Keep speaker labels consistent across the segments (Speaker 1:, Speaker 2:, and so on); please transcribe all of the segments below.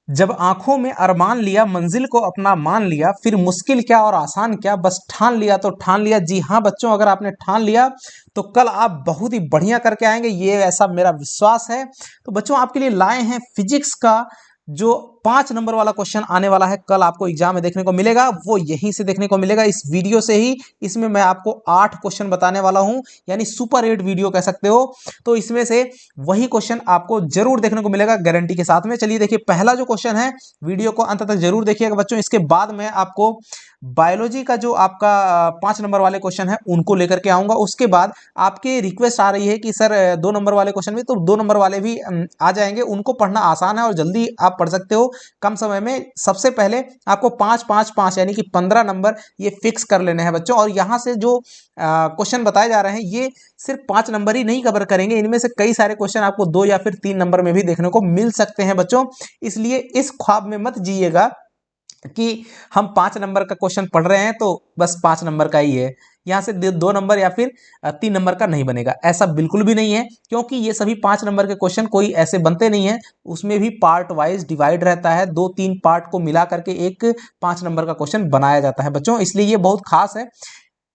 Speaker 1: जब आंखों में अरमान लिया, मंजिल को अपना मान लिया, फिर मुश्किल क्या और आसान क्या, बस ठान लिया तो ठान लिया। जी हाँ बच्चों, अगर आपने ठान लिया तो कल आप बहुत ही बढ़िया करके आएंगे, ये ऐसा मेरा विश्वास है। तो बच्चों आपके लिए लाए हैं फिजिक्स का जो 5 नंबर वाला क्वेश्चन आने वाला है, कल आपको एग्जाम में देखने को मिलेगा, वो यहीं से देखने को मिलेगा, इस वीडियो से ही। इसमें मैं आपको 8 क्वेश्चन बताने वाला हूं, यानी सुपर 8 वीडियो कह सकते हो। तो इसमें से वही क्वेश्चन आपको जरूर देखने को मिलेगा गारंटी के साथ में। चलिए देखिए, पहला जो क्वेश्चन है, वीडियो को अंत तक जरूर देखिएगा बच्चों। इसके बाद मैं आपको बायोलॉजी का जो आपका 5 नंबर वाले क्वेश्चन है उनको लेकर के आऊंगा। उसके बाद आपके रिक्वेस्ट आ रही है कि सर 2 नंबर वाले क्वेश्चन भी, तो 2 नंबर वाले भी आ जाएंगे। उनको पढ़ना आसान है और जल्दी आप पढ़ सकते हो कम समय में। सबसे पहले आपको 5-5-5 यानी कि 15 नंबर ये फिक्स कर लेने हैं बच्चों। और यहाँ से जो क्वेश्चन बताए जा रहे हैं ये सिर्फ 5 नंबर ही नहीं कवर करेंगे, इनमें से कई सारे क्वेश्चन आपको 2 या फिर 3 नंबर में भी देखने को मिल सकते हैं बच्चों। इसलिए इस ख्वाब में मत जिएगा कि हम 5 नंबर का क्वेश्चन पढ़ रहे हैं तो बस 5 नंबर का ही है, यहां से 2 नंबर या फिर 3 नंबर का नहीं बनेगा, ऐसा बिल्कुल भी नहीं है। क्योंकि ये सभी 5 नंबर के क्वेश्चन कोई ऐसे बनते नहीं है, उसमें भी पार्ट वाइज डिवाइड रहता है, 2-3 पार्ट को मिला करके एक 5 नंबर का क्वेश्चन बनाया जाता है बच्चों, इसलिए ये बहुत खास है।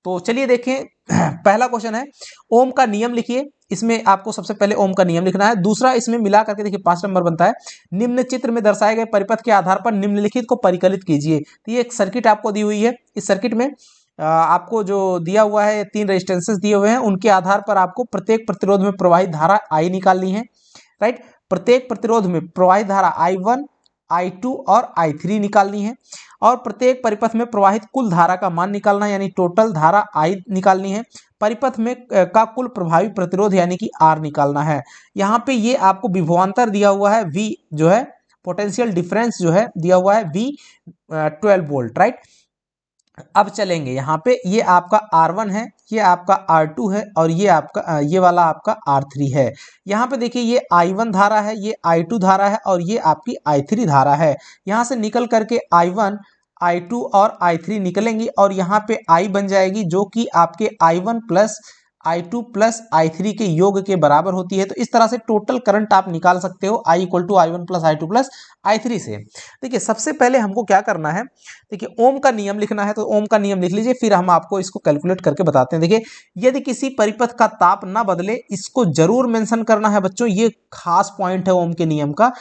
Speaker 1: तो चलिए देखें, पहला क्वेश्चन है, ओम का नियम लिखिए। इसमें आपको सबसे पहले ओम का नियम लिखना है। दूसरा, इसमें मिला करके देखिए 5 नंबर बनता है, निम्न चित्र में दर्शाए गए परिपथ के आधार पर निम्नलिखित को परिकलित कीजिए। तो ये एक सर्किट आपको दी हुई है, इस सर्किट में आपको जो दिया हुआ है 3 रेजिस्टेंसेस दिए हुए हैं, उनके आधार पर आपको प्रत्येक प्रतिरोध में प्रवाहित धारा आई निकालनी है, राइट। प्रत्येक प्रतिरोध में प्रवाहित धारा I1, I2 और I3 निकालनी है। और प्रत्येक परिपथ में प्रवाहित कुल धारा का मान निकालना है, यानी टोटल धारा I निकालनी है। परिपथ में का कुल प्रभावी प्रतिरोध यानी कि R निकालना है। यहाँ पे ये आपको विभवांतर दिया हुआ है V जो है, पोटेंशियल डिफरेंस जो है दिया हुआ है V 12 वोल्ट, राइट। अब चलेंगे यहाँ पे, ये आपका R1 है, ये आपका R2 है और ये आपका ये वाला आपका R3 है। यहाँ पे देखिए ये I1 धारा है, ये I2 धारा है और ये आपकी I3 धारा है। यहाँ से निकल करके I1, I2 और I3 निकलेंगी और यहाँ पे I बन जाएगी जो कि आपके I1 plus I2 plus I3 के योग के बराबर होती है। तो इस तरह से टोटल करंट आप निकाल सकते हो I equal to I1 plus I2 plus I3 से। देखिए सबसे पहले हमको क्या करना है, देखिए ओम का नियम लिखना है, तो ओम का नियम लिख लीजिए, फिर हम आपको इसको कैलकुलेट करके बताते हैं। देखिए यदि किसी परिपथ का ताप ना बदले, इसको जरूर मेंशन करना है बच्चों, ये खास पॉइंट है ओम के नियम का।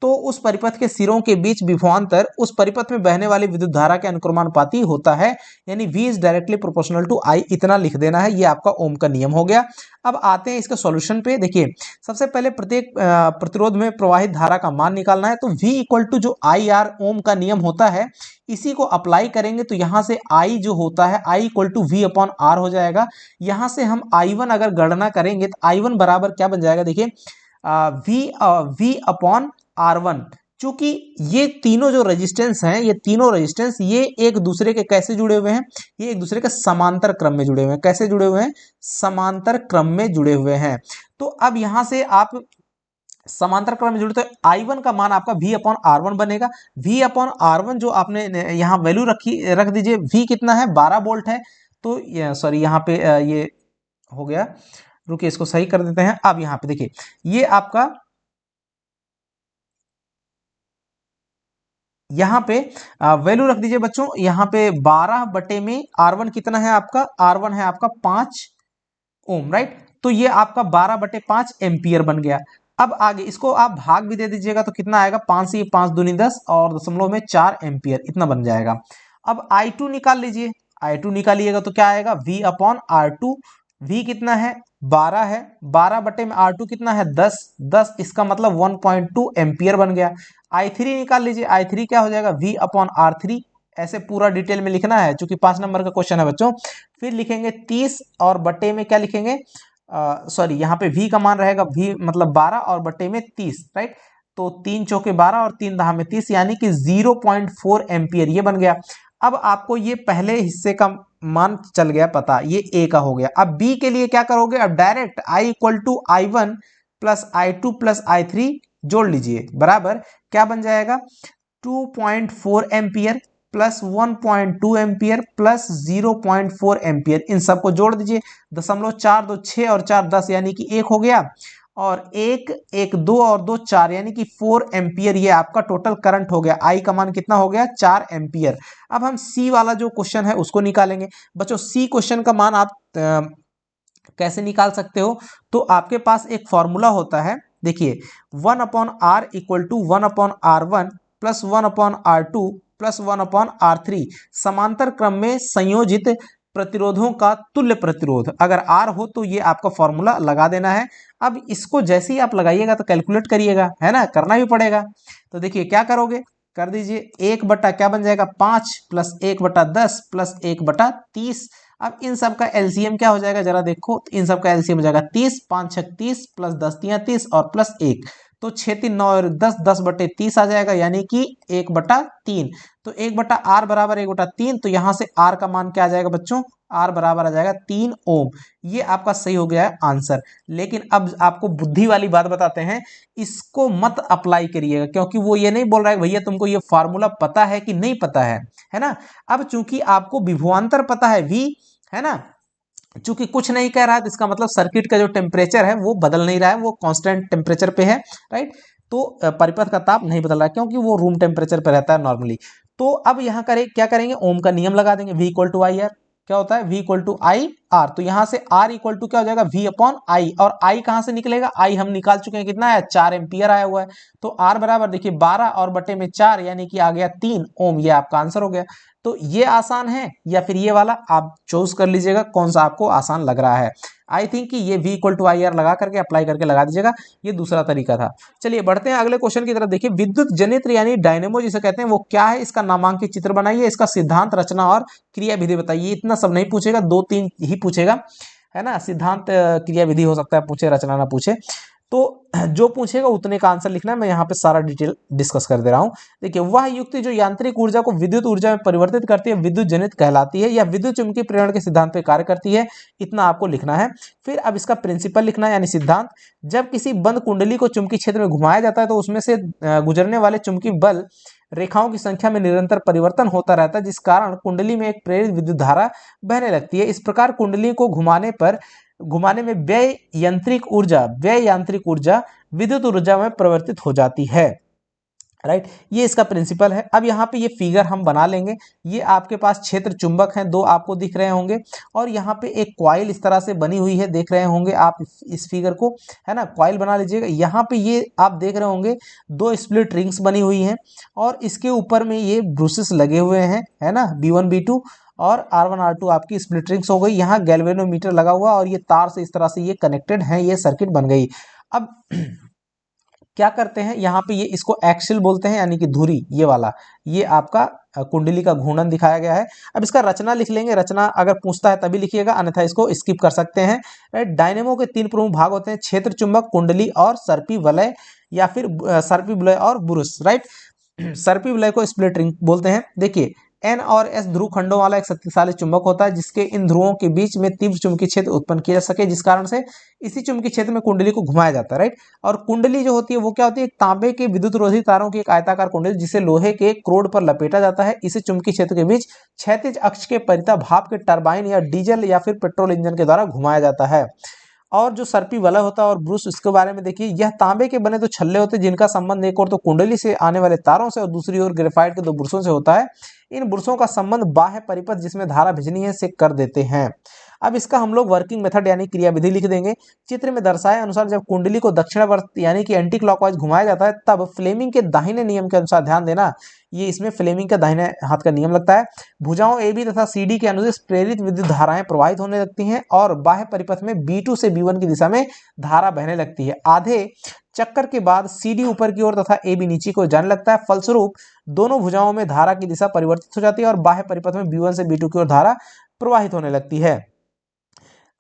Speaker 1: तो उस परिपथ के सिरों के बीच विभवांतर उस परिपथ में बहने वाली विद्युत धारा के अनुक्रमानुपाती होता है, यानी V is directly proportional to I, इतना लिख देना है। ये आपका ओम का नियम हो गया। अब आते हैं इसके सॉल्यूशन पे। देखिए सबसे पहले प्रत्येक प्रतिरोध में प्रवाहित धारा का मान निकालना है, तो V इक्वल टू जो IR ओम का नियम होता है, इसी को अप्लाई करेंगे तो यहाँ से I जो होता है I equal to V upon R हो जाएगा। यहाँ से हम I1 अगर गणना करेंगे तो I1 बराबर क्या बन जाएगा, देखिए V अपॉन R1। चूंकि ये तीनों जो रेजिस्टेंस हैं, ये तीनों रेजिस्टेंस ये एक दूसरे के कैसे जुड़े हुए हैं, ये एक दूसरे के समांतर क्रम में जुड़े हुए हैं। कैसे जुड़े हुए हैं, समांतर क्रम में जुड़े हुए हैं। तो अब यहां से आप समांतर क्रम में जुड़े तो I1 का मान आपका V अपॉन R1 बनेगा। V अपॉन R1 जो आपने यहाँ वैल्यू रख दीजिए, V कितना है, 12 वोल्ट है। तो सॉरी यहाँ पे ये हो गया, रुकिए इसको सही कर देते हैं। अब यहाँ पे देखिए ये आपका यहाँ पे वैल्यू रख दीजिए बच्चों, यहाँ पे 12 बटे में R1 कितना है आपका, R1 है आपका 5 ओम, राइट। तो ये आपका 12 बटे 5 एम्पियर बन गया। अब आगे इसको आप भाग भी दे दीजिएगा तो कितना आएगा, 5 से 5 दूनी 10 और दशमलव में 4 एम्पियर, इतना बन जाएगा। अब I2 निकाल लीजिए, I2 निकालिएगा तो क्या आएगा, V अपॉन R2। V कितना है, 12 है, 12 बटे में R2 कितना है, 10, 10 इसका मतलब 1.2 एम्पियर बन गया। I3 निकाल लीजिए, I3 क्या हो जाएगा, V अपॉन R3। ऐसे पूरा डिटेल में लिखना है चूंकि 5 नंबर का क्वेश्चन है बच्चों। फिर लिखेंगे 30 और बटे में क्या लिखेंगे, सॉरी यहाँ पे V का मान रहेगा, V मतलब 12 और बटे में 30, राइट। तो 3 चौके 12 और 3 दहा में 30, यानी कि 0.4 एम्पियर ये बन गया। अब आपको ये पहले हिस्से का मान चल गया पता, ये A का हो गया। अब B के लिए क्या करोगे, अब direct I equal to I1 plus I2 plus I3 जोड़ लीजिए, बराबर क्या बन जाएगा, 2.4 ampere plus 1.2 ampere plus 0.4 ampere, इन सबको जोड़ दीजिए। 0.4 2 6 और 4 10 यानी कि 1 हो गया। और एक एक 2 और 2 4 यानी कि 4 एम्पियर ये आपका टोटल करंट हो गया। आई का मान कितना हो गया 4 एम्पियर। अब हम सी वाला जो क्वेश्चन है उसको निकालेंगे। बच्चों सी क्वेश्चन का मान आप कैसे निकाल सकते हो, तो आपके पास एक फॉर्मूला होता है, देखिए 1/r equal to 1/r1 plus 1/r2 plus 1/r3 समांतर क्रम में संयोजित प्रतिरोधों का तुल्य प्रतिरोध अगर R हो तो ये आपका फॉर्मूला लगा देना है। अब इसको जैसे ही आप लगाइएगा तो कैलकुलेट करिएगा, है ना, करना भी पड़ेगा। तो देखिए क्या करोगे, कर दीजिए 1 बटा क्या बन जाएगा 5 प्लस 1/10 प्लस 1/30। अब इन सब का एलसीएम क्या हो जाएगा जरा देखो, तो इन सब का एलसीएम हो जाएगा 30, 5 6 30 प्लस 10 3 30 और प्लस 1, तो 6 3 9 और 10, 10/30 आ जाएगा यानी कि 1/3। तो 1/r बराबर 1/3, तो यहां से r का मान क्या आ जाएगा बच्चों, r बराबर आ जाएगा 3 ओम। ये आपका सही हो गया है आंसर। लेकिन अब आपको बुद्धि वाली बात बताते हैं, इसको मत अप्लाई करिएगा, क्योंकि वो ये नहीं बोल रहा है भैया तुमको ये फार्मूला पता है कि नहीं पता है ना। अब चूंकि आपको विभवांतर पता है v, है ना, चूंकि कुछ नहीं कह रहा है तो इसका मतलब सर्किट का जो टेम्परेचर है वो बदल नहीं रहा है, वो कांस्टेंट टेम्परेचर पे है, राइट। तो परिपथ का ताप नहीं बदल रहा है क्योंकि वो रूम टेम्परेचर पे रहता है नॉर्मली। तो अब यहाँ करें क्या करेंगे, ओम का नियम लगा देंगे, v equal to I R. क्या होता है v equal to I R, तो यहाँ से r इक्वल टू क्या हो जाएगा v अपॉन आई, और i कहाँ से निकलेगा, i हम निकाल चुके हैं, कितना है 4 एम्पियर आया हुआ है। तो r बराबर देखिए 12 और बटे में 4 यानी कि आ गया 3 ओम, ये आपका आंसर हो गया। तो ये आसान है या फिर ये वाला, आप चूज कर लीजिएगा कौन सा आपको आसान लग रहा है। आई थिंक कि ये v equal to I R लगा करके अप्लाई करके लगा दीजिएगा, ये दूसरा तरीका था। चलिए बढ़ते हैं अगले क्वेश्चन की तरफ। देखिए विद्युत जनित्र यानी डायनेमो जिसे कहते हैं वो क्या है, इसका नामांकित चित्र बनाइए, इसका सिद्धांत रचना और क्रिया विधि बताइए। इतना सब नहीं पूछेगा, 2-3 ही पूछेगा, है ना। सिद्धांत क्रिया विधि हो सकता है पूछे, रचना ना पूछे, तो जो पूछेगा उतने का आंसर लिखना है। मैं यहाँ पे सारा डिटेल डिस्कस कर दे रहा हूँ। देखिए वह युक्ति जो यांत्रिक ऊर्जा को विद्युत ऊर्जा में परिवर्तित करती है विद्युत जनित कहलाती है, या विद्युत चुंबकीय प्रेरण के सिद्धांत पे कार्य करती है, इतना आपको लिखना है। फिर अब इसका प्रिंसिपल लिखना है यानी सिद्धांत। जब किसी बंद कुंडली को चुंबकीय क्षेत्र में घुमाया जाता है तो उसमें से गुजरने वाले चुंबकीय बल रेखाओं की संख्या में निरंतर परिवर्तन होता रहता है, जिस कारण कुंडली में एक प्रेरित विद्युत धारा बहने लगती है। इस प्रकार कुंडली को घुमाने में व्यय यांत्रिक ऊर्जा विद्युत ऊर्जा में परिवर्तित हो जाती है, राइट। ये इसका प्रिंसिपल है। अब यहाँ पे ये फिगर हम बना लेंगे। ये आपके पास क्षेत्र चुंबक हैं, 2 आपको दिख रहे होंगे, और यहाँ पे एक कॉइल इस तरह से बनी हुई है, देख रहे होंगे आप इस फिगर को, है ना। कॉइल बना लीजिएगा। यहाँ पे ये आप देख रहे होंगे 2 स्प्लिट रिंग्स बनी हुई हैं, और इसके ऊपर में ये ब्रूसेस लगे हुए हैं, है ना, B1 B2 और R1 R2 आपकी स्प्लिट रिंग्स हो गई। यहाँ गैल्वेनोमीटर लगा हुआ और ये तार से इस तरह से ये कनेक्टेड है, ये सर्किट बन गई। अब क्या करते हैं यहाँ पे, ये इसको एक्सिल बोलते हैं यानी कि धुरी, ये वाला, ये आपका कुंडली का घूर्णन दिखाया गया है। अब इसका रचना लिख लेंगे, रचना अगर पूछता है तभी लिखिएगा, अन्यथा इसको स्किप कर सकते हैं, राइट। डायनेमो के 3 प्रमुख भाग होते हैं, क्षेत्र चुंबक, कुंडली और सर्पी वलय, या फिर सर्पी वलय और बुरुस, राइट। सर्पी वलय को स्प्लिट रिंग बोलते हैं। देखिए N और S ध्रुव खंडों वाला एक शक्तिशाली चुंबक होता है, जिसके इन ध्रुवों के बीच में तीव्र चुंबकीय क्षेत्र उत्पन्न किया जा सके, जिस कारण से इसी चुंबकीय क्षेत्र में कुंडली को घुमाया जाता है, राइट। और कुंडली जो होती है वो क्या होती है, एक तांबे के विद्युत रोधी तारों की एक आयताकार कुंडली, जिसे लोहे के क्रोड पर लपेटा जाता है। इसे चुंबकीय क्षेत्र के बीच क्षैतिज अक्ष के परितः भाप के टरबाइन या डीजल या फिर पेट्रोल इंजन के द्वारा घुमाया जाता है। और जो सर्पी वलय होता है और ब्रूस, इसके बारे में देखिए, यह तांबे के बने 2 छल्ले होते हैं, जिनका संबंध एक और तो कुंडली से आने वाले तारों से और दूसरी ओर ग्रेफाइट के 2 ब्रुशों से होता है। इन ब्रुशों का संबंध बाह्य परिपथ जिसमें धारा भेजनी है से कर देते हैं। अब इसका हम लोग वर्किंग मेथड यानी क्रियाविधि लिख देंगे। चित्र में दर्शाए अनुसार जब कुंडली को दक्षिणावर्त यानी कि एंटी क्लॉकवाइज घुमाया जाता है, तब फ्लेमिंग के दाहिने नियम के अनुसार, ध्यान देना, ये इसमें फ्लेमिंग का दाहिने हाथ का नियम लगता है, भुजाओं AB तथा CD के अनुदेश प्रेरित विद्युत धाराएं प्रवाहित होने लगती हैं और बाह्य परिपथ में B2 से B1 की दिशा में धारा बहने लगती है। आधे चक्कर के बाद CD ऊपर की ओर तथा AB नीचे को जाने लगता है। फलस्वरूप दोनों भुजाओं में धारा की दिशा परिवर्तित हो जाती है और बाह्य परिपथ में B1 से B2 की ओर धारा प्रवाहित होने लगती है।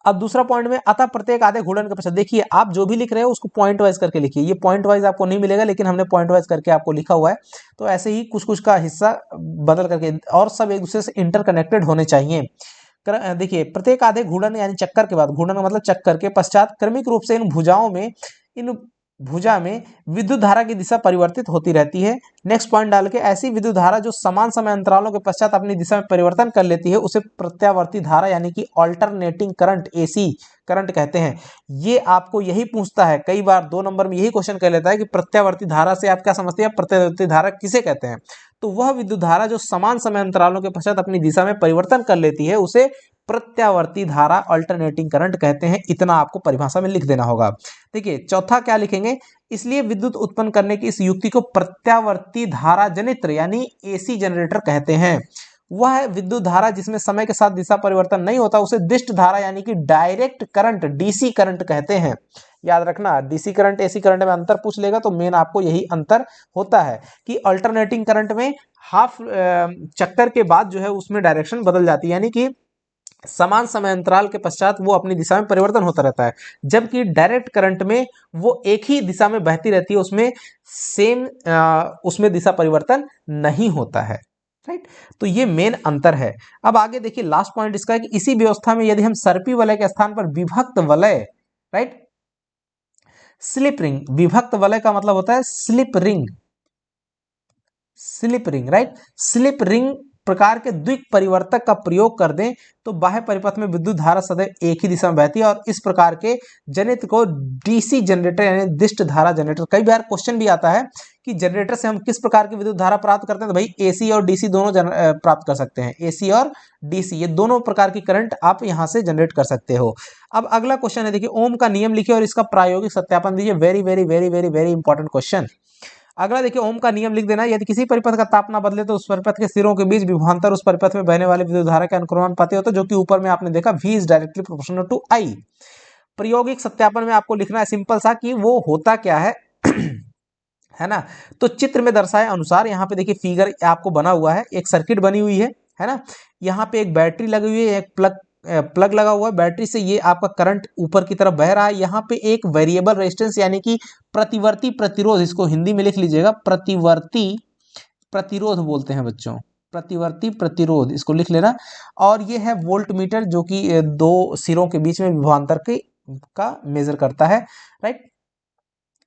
Speaker 1: अब दूसरा पॉइंट में, अतः प्रत्येक आधे घूर्णन के पश्चात, देखिए आप जो भी लिख रहे हो उसको पॉइंट वाइज करके लिखिए। ये पॉइंट वाइज आपको नहीं मिलेगा, लेकिन हमने पॉइंट वाइज करके आपको लिखा हुआ है। तो ऐसे ही कुछ कुछ का हिस्सा बदल करके, और सब एक दूसरे से इंटरकनेक्टेड होने चाहिए। देखिए प्रत्येक आधे घूर्णन यानी चक्कर के बाद, घूर्णन का मतलब चक्कर के पश्चात क्रमिक रूप से इन भुजाओं में इन भुजा में विद्युत धारा की दिशा परिवर्तित होती रहती है। नेक्स्ट पॉइंट डाल के, ऐसी विद्युत धारा जो समान समय अंतरालों के पश्चात अपनी दिशा में परिवर्तन कर लेती है उसे प्रत्यावर्ती धारा यानी कि ऑल्टरनेटिंग करंट, एसी करंट कहते हैं। ये आपको यही पूछता है, कई बार 2 नंबर में यही क्वेश्चन कह लेता है कि प्रत्यावर्ती धारा से आप क्या समझते हैं, प्रत्यावर्ती धारा किसे कहते हैं। तो वह विद्युत धारा जो समान समय अंतरालों के पश्चात अपनी दिशा में परिवर्तन कर लेती है उसे प्रत्यावर्ती धारा, अल्टरनेटिंग करंट कहते हैं। इतना आपको परिभाषा में लिख देना होगा। देखिए चौथा क्या लिखेंगे, इसलिए विद्युत उत्पन्न करने की इस युक्ति को प्रत्यावर्ती धारा जनित्र यानी एसी जनरेटर कहते हैं। वह विद्युत धारा जिसमें समय के साथ दिशा परिवर्तन नहीं होता उसे दिष्ट धारा यानी कि डायरेक्ट करंट, डीसी करंट कहते हैं। याद रखना, डीसी करंट एसी करंट में अंतर पूछ लेगा तो मेन आपको यही अंतर होता है कि अल्टरनेटिंग करंट में हाफ चक्कर के बाद जो है उसमें डायरेक्शन बदल जाती है, यानी कि समान समय अंतराल के पश्चात वो अपनी दिशा में परिवर्तन होता रहता है। जबकि डायरेक्ट करंट में वो एक ही दिशा में बहती रहती है, उसमें सेम उसमें दिशा परिवर्तन नहीं होता है। राइट, तो ये मेन अंतर है। अब आगे देखिए लास्ट पॉइंट इसका है कि इसी व्यवस्था में यदि हम सर्पी वलय के स्थान पर विभक्त वलय, राइट, स्लिप रिंग, विभक्त वलय का मतलब होता है slip ring, slip ring, right, slip ring प्रकार के द्विक परिवर्तक का प्रयोग कर दें तो बाह्य परिपथ में विद्युत धारा सदैव एक ही दिशा में बहती है और इस प्रकार के जनित्र को डीसी जनरेटर यानी दिष्ट धारा जनरेटर। कई बार क्वेश्चन भी आता है कि जनरेटर से हम किस प्रकार की विद्युत धारा प्राप्त करते हैं, तो भाई एसी और डीसी दोनों प्राप्त कर सकते हैं। एसी और डीसी ये दोनों प्रकार की करंट आप यहां से जनरेट कर सकते हो। अब अगला क्वेश्चन है, देखिए ओम का नियम लिखिए और इसका प्रायोगिक सत्यापन दीजिए। Very very very very very important question. अगला देखिए ओम का नियम लिख देना, यदि किसी परिपथ का ताप ना बदले तो उस परिपथ के सिरों के बीच विभवांतर उस परिपथ में बहने वाली विद्युत धारा के अनुक्रमानुपाती होता है, जो कि ऊपर में आपने देखा V is directly proportional to I। प्रायोगिक सत्यापन में आपको लिखना है सिंपल सा कि वो होता क्या है है ना। तो चित्र में दर्शाए अनुसार यहाँ पे देखिए फिगर आपको बना हुआ है, एक सर्किट बनी हुई है ना। यहाँ पे एक बैटरी लगी हुई है, एक प्लग लगा हुआ है, बैटरी से ये आपका करंट ऊपर की तरफ बह रहा है। यहाँ पे एक वेरिएबल रेजिस्टेंस यानी कि प्रतिवर्ती प्रतिरोध, इसको हिंदी में लिख लीजिएगा, प्रतिवर्ती प्रतिरोध बोलते हैं बच्चों, प्रतिवर्ती प्रतिरोध इसको लिख लेना। और ये है वोल्ट मीटर जो कि 2 सिरों के बीच में विभवांतर का मेजर करता है। राइट,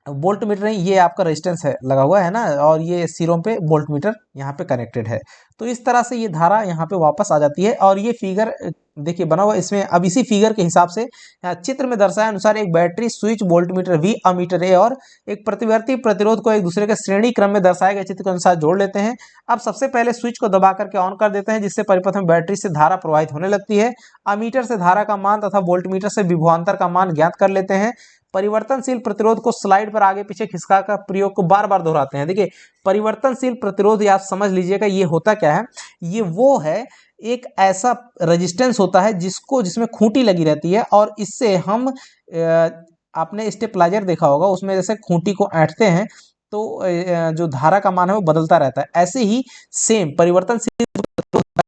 Speaker 1: वोल्ट मीटर नहीं, ये आपका रेजिस्टेंस है लगा हुआ है ना, और ये सिरों पे वोल्ट मीटर यहाँ पे कनेक्टेड है। तो इस तरह से ये धारा यहाँ पे वापस आ जाती है। और ये फिगर देखिए बना हुआ इसमें। अब इसी फिगर के हिसाब से यहाँ चित्र में दर्शाए अनुसार एक battery, switch, volt meter V, ammeter A और एक प्रतिवर्ती प्रतिरोध को एक दूसरे के श्रेणी क्रम में दर्शाए गए चित्र के अनुसार जोड़ लेते हैं। अब सबसे पहले स्विच को दबा करके ऑन कर देते हैं, जिससे परिपथ में बैटरी से धारा प्रवाहित होने लगती है। अमीटर से धारा का मान तथा वोल्ट मीटर से विभवांतर का मान ज्ञात कर लेते हैं। परिवर्तनशील प्रतिरोध को स्लाइड पर आगे पीछे खिसका कर प्रयोग को बार बार दोहराते हैं। देखिए परिवर्तनशील प्रतिरोध आप समझ लीजिएगा, ये होता क्या है, ये वो है एक ऐसा रेजिस्टेंस होता है जिसमें खूंटी लगी रहती है, और इससे हम आपने स्टेपलाइजर देखा होगा, उसमें जैसे खूंटी को ऐंठते हैं तो जो धारा का मान है वो बदलता रहता है। ऐसे ही सेम परिवर्तनशील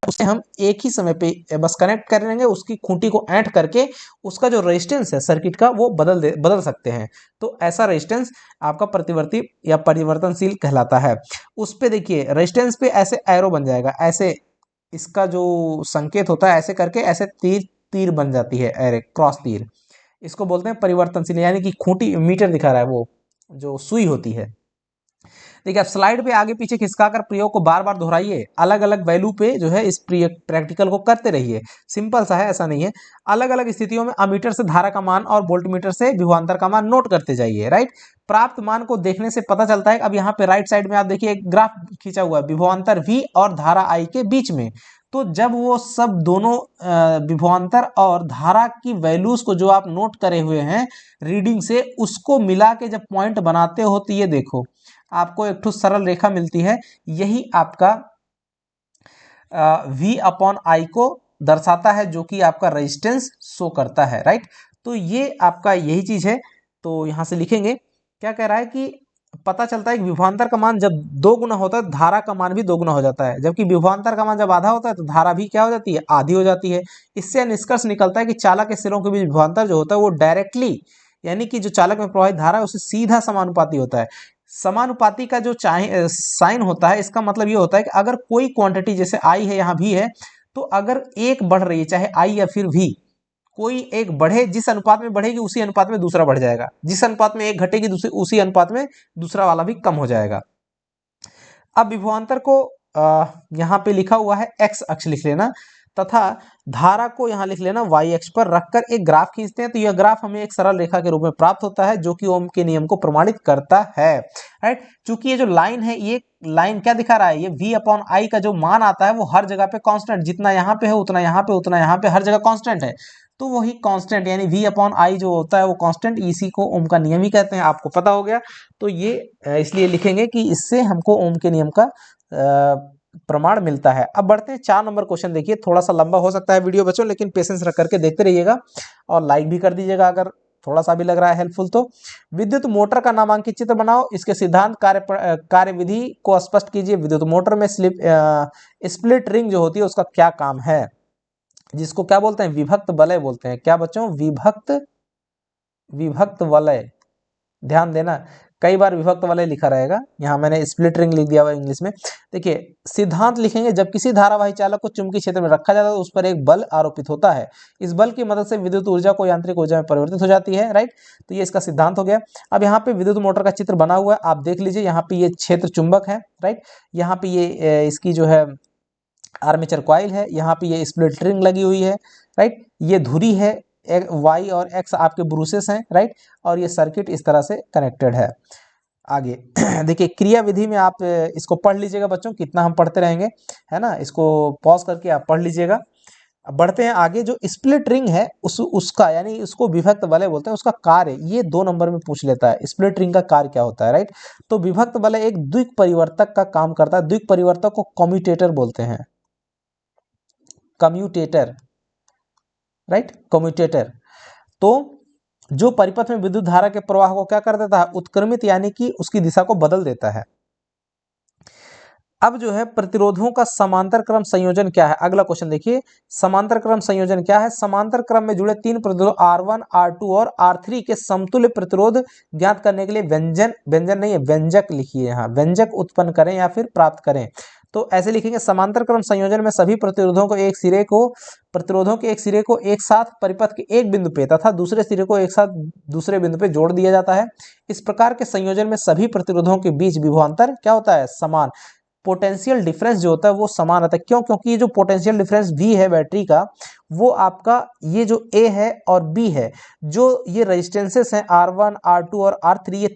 Speaker 1: उसे हम एक ही समय पे बस कनेक्ट कर लेंगे, उसकी खूंटी को ऐंठ करके उसका जो रेजिस्टेंस है सर्किट का वो बदल सकते हैं। तो ऐसा रेजिस्टेंस आपका प्रतिवर्ती या परिवर्तनशील कहलाता है। उस पे देखिए रेजिस्टेंस पे ऐसे एरो बन जाएगा, ऐसे इसका जो संकेत होता है ऐसे करके ऐसे तीर तीर बन जाती है, एरे क्रॉस तीर, इसको बोलते हैं परिवर्तनशील, यानी कि खूंटी मीटर दिखा रहा है वो जो सुई होती है। देखिए आप स्लाइड पे आगे पीछे खिसकाकर प्रयोग को बार बार दोहराइए, अलग अलग वैल्यू पे जो है इस प्रैक्टिकल को करते रहिए। सिंपल सा है, ऐसा नहीं है। अलग अलग स्थितियों में अमीटर से धारा का मान और वोल्टमीटर से विभवांतर का मान नोट करते जाइए। राइट, प्राप्त मान को देखने से पता चलता है। अब यहाँ पे राइट साइड में आप देखिए एक ग्राफ खींचा हुआ है विभवांतर V और धारा I के बीच में। तो जब वो सब दोनों विभवांतर और धारा की वैल्यूज को जो आप नोट करे हुए हैं रीडिंग से, उसको मिला के जब पॉइंट बनाते हो तो ये देखो आपको एक ठो सरल रेखा मिलती है, यही आपका V अपॉन I को दर्शाता है, जो कि आपका रेजिस्टेंस शो करता है। राइट, तो ये आपका यही चीज है। तो यहां से लिखेंगे क्या कह रहा है कि पता चलता है कि विभवांतर का मान जब 2 गुना होता है धारा का मान भी 2 गुना हो जाता है, जबकि विभवांतर का मान जब आधा होता है तो धारा भी क्या हो जाती है, आधी हो जाती है। इससे निष्कर्ष निकलता है कि चालक के सिरों के बीच विभवांतर जो होता है वो डायरेक्टली, यानी कि जो चालक में प्रवाहित धारा है उससे सीधा समानुपाती होता है। समानुपाती का जो साइन होता है, इसका मतलब ये होता है कि अगर कोई क्वांटिटी जैसे I है यहाँ V है, तो अगर एक बढ़ रही है चाहे I या फिर V, कोई एक बढ़े, जिस अनुपात में बढ़ेगी उसी अनुपात में दूसरा बढ़ जाएगा, जिस अनुपात में एक घटेगी दूसरी उसी अनुपात में दूसरा वाला भी कम हो जाएगा। अब विभवांतर को यहाँ पे लिखा हुआ है एक्स अक्ष लिख लेना, तथा धारा को यहाँ लिख लेना वाई अक्ष पर रखकर एक ग्राफ खींचते हैं, तो यह ग्राफ हमें एक सरल रेखा के रूप में प्राप्त होता है जो कि ओम के नियम को प्रमाणित करता है। राइट, चूंकि ये जो लाइन है, ये लाइन क्या दिखा रहा है, ये v अपॉन आई का जो मान आता है वो हर जगह पे कांस्टेंट, जितना यहाँ पे है उतना यहाँ पे, उतना यहाँ पे, हर जगह कांस्टेंट है। तो वही कांस्टेंट यानी v अपॉन आई जो होता है वो कांस्टेंट, इसी को ओम का नियम ही कहते हैं, आपको पता हो गया। तो ये इसलिए लिखेंगे कि इससे हमको ओम के नियम का प्रमाण मिलता है। अब बढ़ते हैं 4 नंबर क्वेश्चन। देखिए थोड़ा सा लंबा हो सकता है वीडियो बच्चों, लेकिन पेशेंस रख करके देखते रहिएगा और लाइक भी कर दीजिएगा अगर थोड़ा सा भी लग रहा है हेल्पफुल तो। विद्युत मोटर का नामांकित चित्र बनाओ, इसके सिद्धांत कार्यविधि को स्पष्ट कीजिए। विद्युत मोटर में स्प्लिट रिंग जो होती है उसका क्या काम है, जिसको क्या बोलते हैं, विभक्त वलय बोलते हैं। क्या बच्चों, विभक्त वलय। ध्यान देना, कई बार विभक्त वलय लिखा रहेगा, यहाँ मैंने स्प्लिट रिंग लिख दिया हुआ इंग्लिश में। देखिए सिद्धांत लिखेंगे, जब किसी धारावाही चालक को चुंबकीय क्षेत्र में रखा जाता है तो उस पर एक बल आरोपित होता है, इस बल की मदद से विद्युत ऊर्जा को यांत्रिक ऊर्जा में परिवर्तित हो जाती है। राइट, तो ये इसका सिद्धांत हो गया। अब यहाँ पे विद्युत मोटर का चित्र बना हुआ है, आप देख लीजिए, यहाँ पे ये क्षेत्र चुंबक है। राइट, यहाँ पे ये इसकी जो है आर्मेचर कॉइल है, यहाँ पे ये स्प्लिट रिंग लगी हुई है। राइट, ये धुरी है, वाई और एक्स आपके ब्रूसेस हैं। राइट, और ये सर्किट इस तरह से कनेक्टेड है। आगे देखिए क्रिया विधि में आप इसको पढ़ लीजिएगा बच्चों, कितना हम पढ़ते रहेंगे, है ना, इसको पॉज करके आप पढ़ लीजिएगा। अब बढ़ते हैं आगे। जो स्प्लिट रिंग है उसका यानी उसको विभक्त वलय बोलते हैं, उसका कार्य ये 2 नंबर में पूछ लेता है, स्प्लिट रिंग का कार्य क्या होता है। राइट, तो विभक्त वलय एक द्विक परिवर्तक का काम करता है। द्विक परिवर्तक को कम्यूटेटर बोलते हैं, कम्यूटेटर। Right, commutator. तो जो परिपथ में विद्युत धारा के प्रवाह को क्या कर देता है, उत्क्रमित यानी कि उसकी दिशा को बदल देता है। अब जो है प्रतिरोधों का समांतर क्रम संयोजन क्या है, अगला क्वेश्चन देखिए। समांतर क्रम संयोजन क्या है, समांतर क्रम में जुड़े 3 प्रतिरोध R1, R2 और R3 के समतुल्य प्रतिरोध ज्ञात करने के लिए व्यंजन नहीं है, व्यंजक लिखिए, यहाँ व्यंजक उत्पन्न करें या फिर प्राप्त करें। तो ऐसे लिखेंगे, समांतर क्रम संयोजन में सभी प्रतिरोधों के एक सिरे को एक साथ परिपथ के एक बिंदु पे तथा दूसरे सिरे को एक साथ दूसरे बिंदु पे जोड़ दिया जाता है। इस प्रकार के संयोजन में सभी प्रतिरोधों के बीच विभवांतर क्या होता है, समान। पोटेंशियल डिफरेंस जो होता है वो समान आता है। क्यों, क्योंकि ये जो पोटेंशियल डिफरेंस V है बैटरी का, वो आपका ये जो A है और B है, जो ये रेजिस्टेंसेस हैं R1, R2 और R3, ये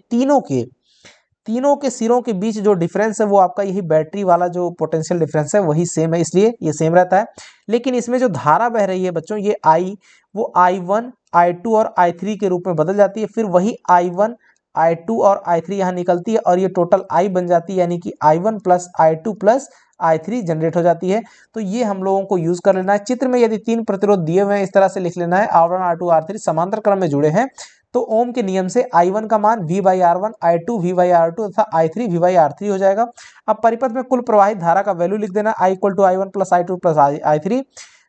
Speaker 1: तीनों के सिरों के बीच जो डिफरेंस है वो आपका यही बैटरी वाला जो पोटेंशियल डिफरेंस है वही सेम है, इसलिए ये सेम रहता है। लेकिन इसमें जो धारा बह रही है बच्चों, ये I, वो I1, I2 और I3 के रूप में बदल जाती है। फिर वही I1, I2 और I3 यहाँ निकलती है और ये टोटल I बन जाती है, यानी कि I1 plus I2 plus I3 generate हो जाती है। तो ये हम लोगों को यूज कर लेना है। चित्र में यदि 3 प्रतिरोध दिए हुए हैं इस तरह से लिख लेना है, R1, R2, R3 समांतर क्रम में जुड़े हैं, तो ओम के नियम से I1 का मान V/R1, I2 V/R2 तथा I3 V/R3 हो जाएगा। अब परिपथ में कुल प्रवाहित धारा का वैल्यू लिख देना, I = I1 plus I2 plus I3।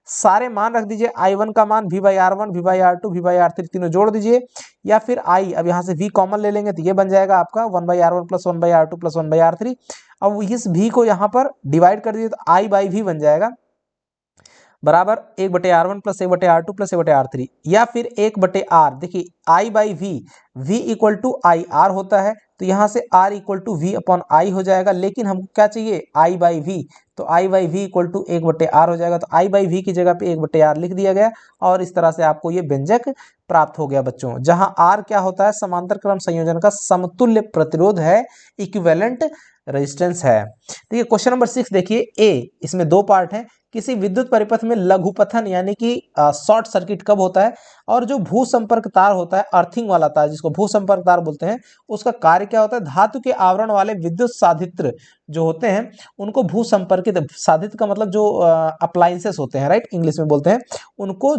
Speaker 1: सारे मान रख दीजिए, I1 का मान V/R1, V/R2, V/R3 तीनों जोड़ दीजिए, या फिर I, अब यहाँ से V कॉमन ले लेंगे तो ये बन जाएगा आपका 1/R1 plus 1/R2 plus 1/R3। अब इस V को यहाँ पर डिवाइड कर दीजिए तो I/V बन जाएगा बराबर 1/R1 plus 1/R2 plus 1/R3, या फिर 1/R। देखिए I/V, V = IR होता है, तो यहाँ से R = V/I हो जाएगा। लेकिन हमको क्या चाहिए, I/V, तो I/V = 1/R हो जाएगा। तो I/V की जगह पे 1/R लिख दिया गया और इस तरह से आपको ये व्यंजक प्राप्त हो गया बच्चों, जहां R क्या होता है, समांतर क्रम संयोजन का समतुल्य प्रतिरोध है, इक्विवेलेंट रेजिस्टेंस है। देखिए क्वेश्चन नंबर 6 देखिए, A, इसमें 2 पार्ट है। किसी विद्युत परिपथ में लघुपथन यानी कि शॉर्ट सर्किट कब होता है, और जो भू संपर्क तार होता है, अर्थिंग वाला तार जिसको भू संपर्क तार बोलते हैं, उसका कार्य क्या होता है। धातु के आवरण वाले विद्युत साधित्र जो होते हैं उनको भू संपर्कित, साधित्र का मतलब जो अप्लायंसेस होते हैं, राइट, इंग्लिश में बोलते हैं, उनको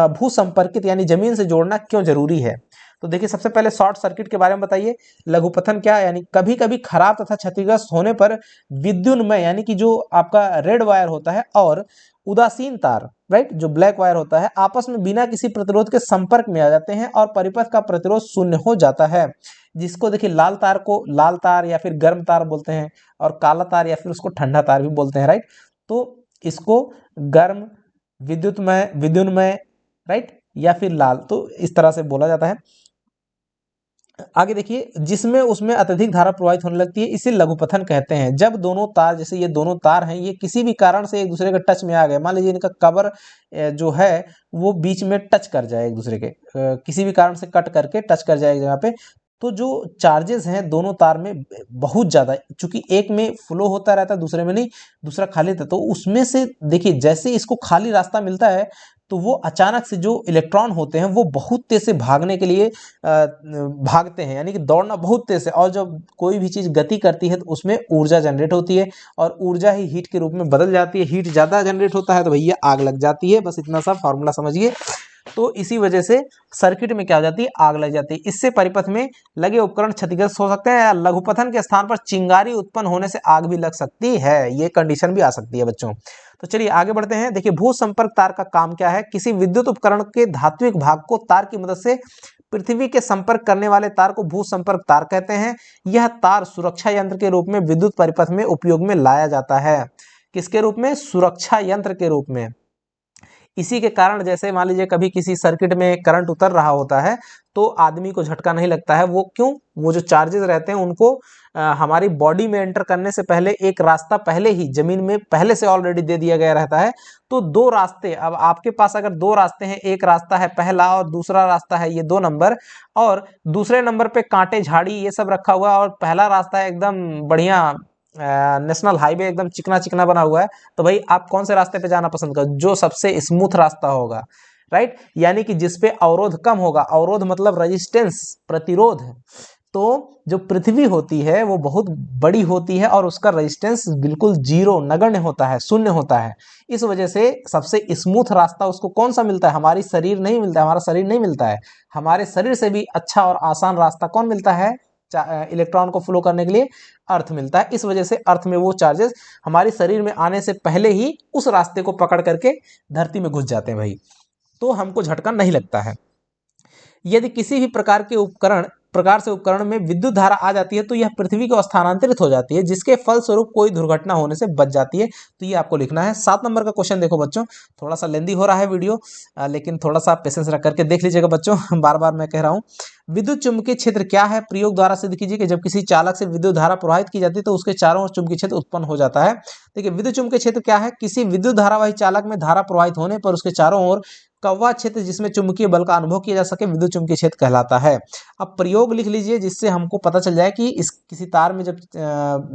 Speaker 1: भू संपर्कित यानी जमीन से जोड़ना क्यों जरूरी है। तो देखिए सबसे पहले शॉर्ट सर्किट के बारे में बताइए। लघुपथन क्या है, यानी कभी कभी खराब तथा क्षतिग्रस्त होने पर विद्युन्मय यानी कि जो आपका रेड वायर होता है और उदासीन तार, राइट, जो ब्लैक वायर होता है, आपस में बिना किसी प्रतिरोध के संपर्क में आ जाते हैं और परिपथ का प्रतिरोध शून्य हो जाता है। जिसको देखिए लाल तार को लाल तार या फिर गर्म तार बोलते हैं, और काला तार या फिर उसको ठंडा तार भी बोलते हैं, राइट। तो इसको गर्म, विद्युन्मय, राइट, या फिर लाल, तो इस तरह से बोला जाता है। आगे देखिए, जिसमें उसमें अत्यधिक धारा प्रवाहित होने लगती है इसे लघुपथन कहते हैं। जब दोनों तार, जैसे ये दोनों तार हैं, ये किसी भी कारण से एक दूसरे के टच में आ गए, मान लीजिए इनका कवर जो है वो बीच में टच कर जाए एक दूसरे के, किसी भी कारण से कट करके टच कर जाए एक जगह पे, तो जो चार्जेस हैं दोनों तार में बहुत ज़्यादा, चूंकि एक में फ्लो होता रहता है दूसरे में नहीं, दूसरा खाली रहता है, तो उसमें से देखिए जैसे इसको खाली रास्ता मिलता है तो वो अचानक से जो इलेक्ट्रॉन होते हैं वो बहुत तेज से भागने के लिए भागते हैं, यानी कि दौड़ना बहुत तेज से, और जब कोई भी चीज़ गति करती है तो उसमें ऊर्जा जनरेट होती है, और ऊर्जा ही हीट के रूप में बदल जाती है। हीट ज़्यादा जनरेट होता है तो भैया आग लग जाती है, बस इतना सा फॉर्मूला समझिए। तो इसी वजह से सर्किट में क्या हो जाती है, आग लग जाती है। इससे परिपथ में लगे उपकरण क्षतिग्रस्त हो सकते हैं, या लघुपथन के स्थान पर चिंगारी उत्पन्न होने से आग भी लग सकती है, ये कंडीशन भी आ सकती है बच्चों। तो चलिए आगे बढ़ते हैं। देखिए, भू संपर्क तार का काम क्या है, किसी विद्युत उपकरण के धात्विक भाग को तार की मदद से पृथ्वी के संपर्क करने वाले तार को भू संपर्क तार कहते हैं। यह तार सुरक्षा यंत्र के रूप में विद्युत परिपथ में उपयोग में लाया जाता है। किसके रूप में, सुरक्षा यंत्र के रूप में। इसी के कारण जैसे मान लीजिए कभी किसी सर्किट में करंट उतर रहा होता है तो आदमी को झटका नहीं लगता है, वो क्यों, वो जो चार्जेस रहते हैं उनको हमारी बॉडी में एंटर करने से पहले एक रास्ता पहले ही जमीन में पहले से ऑलरेडी दे दिया गया रहता है। तो दो रास्ते, अब आपके पास अगर दो रास्ते हैं, एक रास्ता है पहला और दूसरा रास्ता है ये 2 नंबर, और दूसरे नंबर पे कांटे झाड़ी ये सब रखा हुआ है, और पहला रास्ता है एकदम बढ़िया नेशनल हाईवे एकदम चिकना चिकना बना हुआ है, तो भाई आप कौन से रास्ते पे जाना पसंद करो, जो सबसे स्मूथ रास्ता होगा, राइट, यानी कि जिसपे अवरोध कम होगा। अवरोध मतलब रेजिस्टेंस, प्रतिरोध। तो जो पृथ्वी होती है वो बहुत बड़ी होती है और उसका रेजिस्टेंस बिल्कुल जीरो, नगण्य होता है, शून्य होता है। इस वजह से सबसे स्मूथ रास्ता उसको कौन सा मिलता है, हमारी शरीर नहीं मिलता है, हमारा शरीर नहीं मिलता है, हमारे शरीर से भी अच्छा और आसान रास्ता कौन मिलता है, इलेक्ट्रॉन को फ्लो करने के लिए अर्थ मिलता है। इस वजह से अर्थ में वो चार्जेस हमारे शरीर में आने से पहले ही उस रास्ते को पकड़ करके धरती में घुस जाते हैं भाई, तो हमको झटका नहीं लगता है। यदि किसी भी प्रकार से उपकरण में विद्युत धारा आ जाती है तो यह पृथ्वी को स्थानांतरित हो जाती है, जिसके फलस्वरूप कोई दुर्घटना होने से बच जाती है। तो ये आपको लिखना है। 7 नंबर का क्वेश्चन देखो बच्चों, थोड़ा सा लेंदी हो रहा है वीडियो, लेकिन थोड़ा सा पेशेंस रख करके देख लीजिएगा बच्चों। बार बार मैं कह रहा हूँ, विद्युत चुंबकीय क्षेत्र क्या है, प्रयोग द्वारा सिद्ध कीजिए कि जब किसी चालक से विद्युत धारा प्रवाहित की जाती है तो उसके चारों ओर चुंबकीय क्षेत्र उत्पन्न हो जाता है। देखिए, विद्युत चुंबकीय क्षेत्र क्या है, किसी विद्युत धारावाही चालक में धारा प्रवाहित होने पर उसके चारों ओर कौवा क्षेत्र जिसमें चुंबकीय बल का अनुभव किया जा सके विद्युत चुंबकीय क्षेत्र कहलाता है। अब प्रयोग लिख लीजिए जिससे हमको पता चल जाए कि इस किसी तार में जब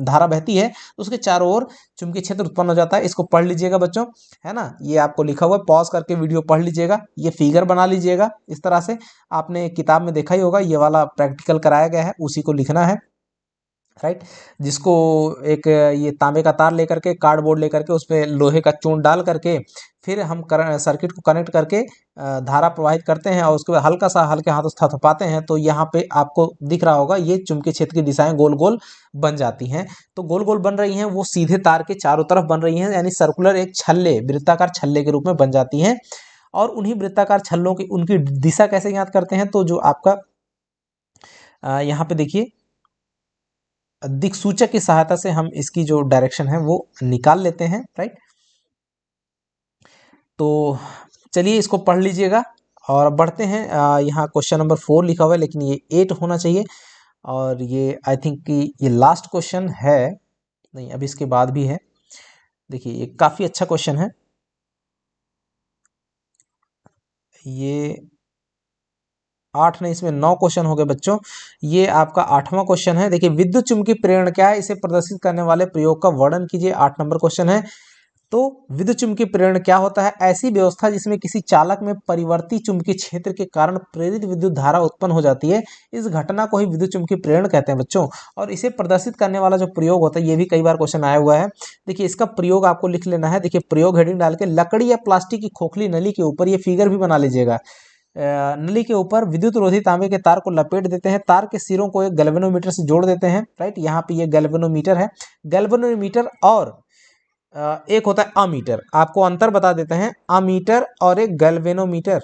Speaker 1: धारा बहती है तो उसके चारों ओर चुंबकीय क्षेत्र उत्पन्न हो जाता है। इसको पढ़ लीजिएगा बच्चों, है ना, ये आपको लिखा हुआ है, पॉज करके वीडियो पढ़ लीजिएगा, ये फिगर बना लीजिएगा इस तरह से, आपने किताब में देखा ही होगा, ये वाला प्रैक्टिकल कराया गया है, उसी को लिखना है, राइट। जिसको एक ये तांबे का तार लेकर के, कार्डबोर्ड लेकर के, उसमें लोहे का चून डाल करके फिर हम सर्किट को कनेक्ट करके धारा प्रवाहित करते हैं और उसके बाद हल्का सा हल्के हाथों से थपथपाते हैं तो यहाँ पे आपको दिख रहा होगा ये चुंबकीय क्षेत्र की दिशाएं गोल गोल बन जाती हैं। तो गोल गोल बन रही हैं वो सीधे तार के चारों तरफ बन रही हैं, यानी सर्कुलर एक छल्ले, वृत्ताकार छल्ले के रूप में बन जाती हैं। और उन्हीं वृत्ताकार छल्लों की उनकी दिशा कैसे ज्ञात करते हैं, तो जो आपका यहाँ पे देखिए दिक्सूचक की सहायता से हम इसकी जो डायरेक्शन है वो निकाल लेते हैं, राइट। तो चलिए इसको पढ़ लीजिएगा और अब बढ़ते हैं। यहाँ क्वेश्चन नंबर 4 लिखा हुआ है लेकिन ये 8 होना चाहिए, और ये आई थिंक कि ये लास्ट क्वेश्चन है, नहीं अभी इसके बाद भी है। देखिए ये काफ़ी अच्छा क्वेश्चन है, ये 8 नहीं, इसमें 9 क्वेश्चन हो गए बच्चों। ये आपका 8वां क्वेश्चन है। देखिए, विद्युत चुम्बकीय प्रेरण क्या है, इसे प्रदर्शित करने वाले प्रयोग का वर्णन कीजिए। 8 नंबर क्वेश्चन है। तो विद्युत चुम्बकीय प्रेरण क्या होता है, ऐसी व्यवस्था जिसमें किसी चालक में परिवर्ती चुंबकीय क्षेत्र के कारण प्रेरित विद्युत धारा उत्पन्न हो जाती है, इस घटना को ही विद्युत चुम्बकीय प्रेरण कहते हैं बच्चों। और इसे प्रदर्शित करने वाला जो प्रयोग होता है, ये भी कई बार क्वेश्चन आया हुआ है। देखिए इसका प्रयोग आपको लिख लेना है। देखिए प्रयोग हेडिंग डाल के, लकड़ी या प्लास्टिक की खोखली नली के ऊपर, ये फिगर भी बना लीजिएगा, नली के ऊपर विद्युत रोधी तांबे के तार को लपेट देते हैं, तार के सिरों को एक गैल्वेनोमीटर से जोड़ देते हैं, राइट। यहाँ पे ये गैल्वेनोमीटर है। गैल्वेनोमीटर और एक होता है अमीटर, आपको अंतर बता देते हैं, अमीटर और एक गैल्वेनोमीटर।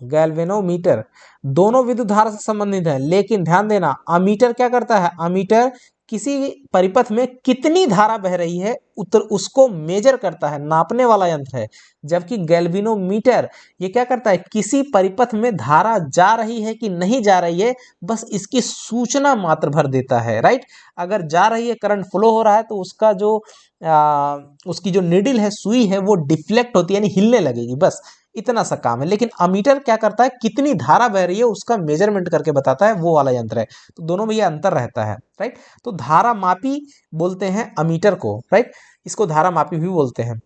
Speaker 1: गैल्वेनोमीटर दोनों विद्युत धारा से संबंधित है, लेकिन ध्यान देना अमीटर क्या करता है, अमीटर किसी परिपथ में कितनी धारा बह रही है उत्तर उसको मेजर करता है, नापने वाला यंत्र है। जबकि गैल्वेनोमीटर ये क्या करता है, किसी परिपथ में धारा जा रही है कि नहीं जा रही है बस इसकी सूचना मात्र भर देता है, राइट। अगर जा रही है, करंट फ्लो हो रहा है, तो उसका जो उसकी जो निडिल है, सुई है, वो डिफ्लेक्ट होती है यानी हिलने लगेगी, बस इतना सा काम है। लेकिन अमीटर क्या करता है, कितनी धारा बह रही है उसका मेजरमेंट करके बताता है, वो वाला यंत्र है। तो दोनों में ये अंतर रहता है, राइट। तो धारा मापी बोलते हैं अमीटर को, राइट, इसको धारा मापी भी बोलते हैं।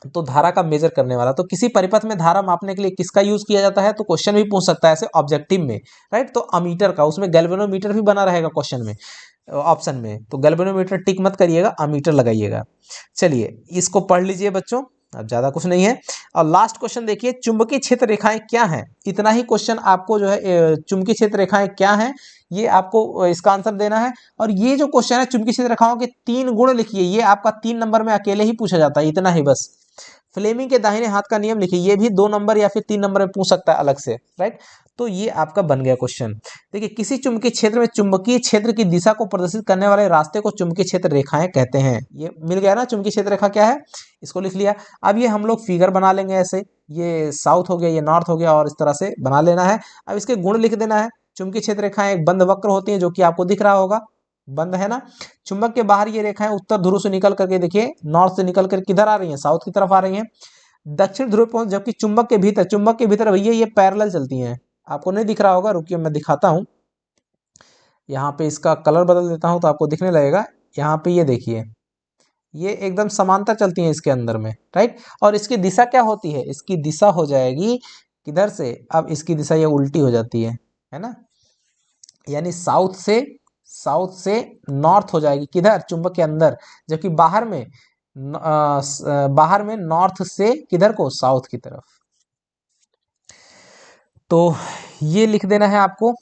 Speaker 1: तो धारा का मेजर करने वाला, तो किसी परिपथ में धारा मापने के लिए किसका यूज किया जाता है, तो क्वेश्चन भी पूछ सकता है ऐसे ऑब्जेक्टिव में, राइट। तो अमीटर का, उसमें गैल्वेनोमीटर भी बना रहेगा क्वेश्चन में, ऑप्शन में। तो गैल्वेनोमीटर टिक मत करिएगा, अमीटर लगाइएगा। चलिए इसको पढ़ लीजिए बच्चों, अब ज्यादा कुछ नहीं है। और लास्ट क्वेश्चन देखिए, चुंबकीय क्षेत्र रेखाएं क्या हैं। इतना ही क्वेश्चन आपको जो है, चुंबकीय क्षेत्र रेखाएं क्या हैं, ये आपको इसका आंसर देना है। और ये जो क्वेश्चन है, चुंबकीय क्षेत्र रेखाओं के 3 गुण लिखिए, ये आपका 3 नंबर में अकेले ही पूछा जाता है, इतना ही बस। फ्लेमिंग के दाहिने हाथ का नियम लिखिए, ये भी 2 नंबर या फिर 3 नंबर में पूछ सकता है अलग से, राइट। तो ये आपका बन गया क्वेश्चन। देखिए, किसी चुंबकीय क्षेत्र में चुंबकीय क्षेत्र की दिशा को प्रदर्शित करने वाले रास्ते को चुंबकीय क्षेत्र रेखाएं कहते हैं। ये मिल गया ना, चुंबकीय क्षेत्र रेखा क्या है, इसको लिख लिया। अब ये हम लोग फिगर बना लेंगे ऐसे, ये साउथ हो गया, ये नॉर्थ हो गया, और इस तरह से बना लेना है। अब इसके गुण लिख देना है। चुंबकीय क्षेत्र रेखाएं एक बंद वक्र होती है, जो कि आपको दिख रहा होगा, बंद है ना। चुंबक के बाहर ये रेखाएं उत्तर ध्रुव से निकल करके, देखिए नॉर्थ से निकल कर किधर आ रही हैं, साउथ की तरफ आ रही हैं, दक्षिण ध्रुव पहुंच। जबकि चुंबक के भीतर भैया ये पैरेलल चलती हैं। आपको नहीं दिख रहा होगा, रुकिए मैं दिखाता हूं। यहाँ पे इसका कलर बदल देता हूं तो आपको दिखने लगेगा। यहाँ पे ये देखिए, ये एकदम समांतर चलती हैं इसके अंदर में, राइट। और इसकी दिशा क्या होती है, इसकी दिशा हो जाएगी किधर से, अब इसकी दिशा ये उल्टी हो जाती है ना। यानी साउथ से नॉर्थ हो जाएगी, किधर, चुंबक के अंदर। जबकि बाहर में नॉर्थ से किधर को, साउथ की तरफ। तो ये लिख देना है आपको।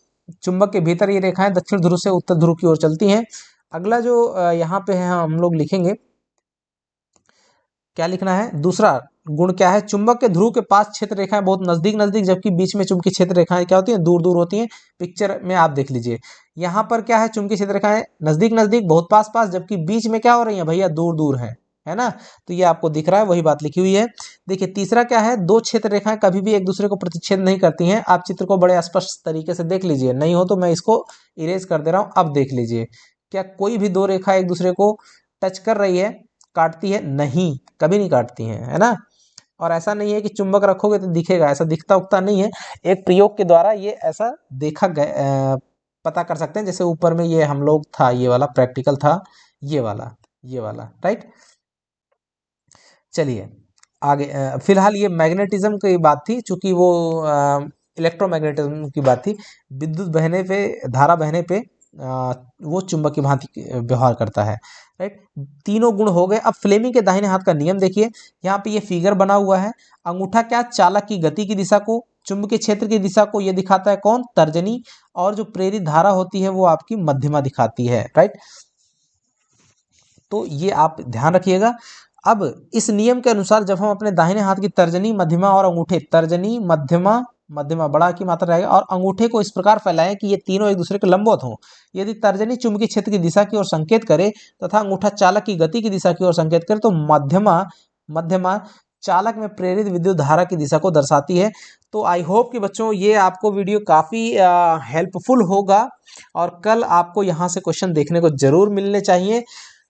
Speaker 1: चुंबक के भीतर ये रेखाएं दक्षिण ध्रुव से उत्तर ध्रुव की ओर चलती हैं। अगला जो यहाँ पे है, हम लोग लिखेंगे, क्या लिखना है, दूसरा गुण क्या है, चुंबक के ध्रुव के पास क्षेत्र रेखाएं बहुत नजदीक नजदीक, जबकि बीच में चुंबकीय क्षेत्र रेखाएं क्या होती हैं, दूर दूर होती हैं। पिक्चर में आप देख लीजिए, यहाँ पर क्या है, चुंबकीय क्षेत्र रेखाएं नजदीक नजदीक, बहुत पास पास, जबकि बीच में क्या हो रही है भैया, दूर दूर है ना। तो ये आपको दिख रहा है, वही बात लिखी हुई है। देखिए तीसरा क्या है, दो क्षेत्र रेखाएं कभी भी एक दूसरे को प्रतिच्छेद नहीं करती हैं। आप चित्र को बड़े स्पष्ट तरीके से देख लीजिए, नहीं हो तो मैं इसको इरेज कर दे रहा हूं। अब देख लीजिए, क्या कोई भी दो रेखा एक दूसरे को टच कर रही है, काटती है, नहीं, कभी नहीं काटती है ना। और ऐसा नहीं है कि चुंबक रखोगे तो दिखेगा, ऐसा दिखता उगता नहीं है। एक प्रयोग के द्वारा ये ऐसा देखा गया, पता कर सकते हैं। जैसे ऊपर में ये हम लोग था, ये वाला प्रैक्टिकल था, ये वाला, राइट। चलिए आगे, फिलहाल ये मैग्नेटिज्म की बात थी, चूंकि वो इलेक्ट्रोमैग्नेटिज्म की बात थी। विद्युत बहने पे, धारा बहने पे वो चुंबक की भांति व्यवहार करता है, राइट। तीनों गुण हो गए। अब फ्लेमिंग के दाहिने हाथ का नियम देखिए, यहाँ पे ये फिगर बना हुआ है। अंगूठा क्या, चालक की गति की दिशा को, चुंबकीय क्षेत्र की दिशा को ये दिखाता है कौन, तर्जनी। और जो प्रेरित धारा होती है वो आपकी मध्यमा दिखाती है, राइट। तो ये आप ध्यान रखिएगा। अब इस नियम के अनुसार जब हम अपने दाहिने हाथ की तर्जनी, मध्यमा और अंगूठे, तर्जनी, मध्यमा, मध्यमा बड़ा की मात्रा रहेगा, और अंगूठे को इस प्रकार फैलाएं कि ये तीनों एक दूसरे के लंबवत हों। यदि तर्जनी चुंबकीय क्षेत्र की दिशा की ओर संकेत करे तथा अंगूठा चालक की गति की दिशा की ओर संकेत करे, तो मध्यमा चालक में प्रेरित विद्युत धारा की दिशा को दर्शाती है। तो आई होप कि बच्चों ये आपको वीडियो काफ़ी हेल्पफुल होगा, और कल आपको यहाँ से क्वेश्चन देखने को जरूर मिलने चाहिए।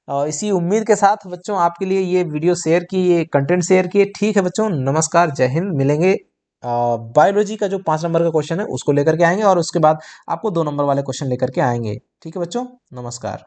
Speaker 1: इसी उम्मीद के साथ बच्चों आपके लिए ये वीडियो शेयर की, ये कंटेंट शेयर किए। ठीक है बच्चों, नमस्कार, जय हिंद। मिलेंगे बायोलॉजी का जो 5 नंबर का क्वेश्चन है उसको लेकर के आएंगे, और उसके बाद आपको 2 नंबर वाले क्वेश्चन लेकर के आएंगे। ठीक है बच्चों, नमस्कार।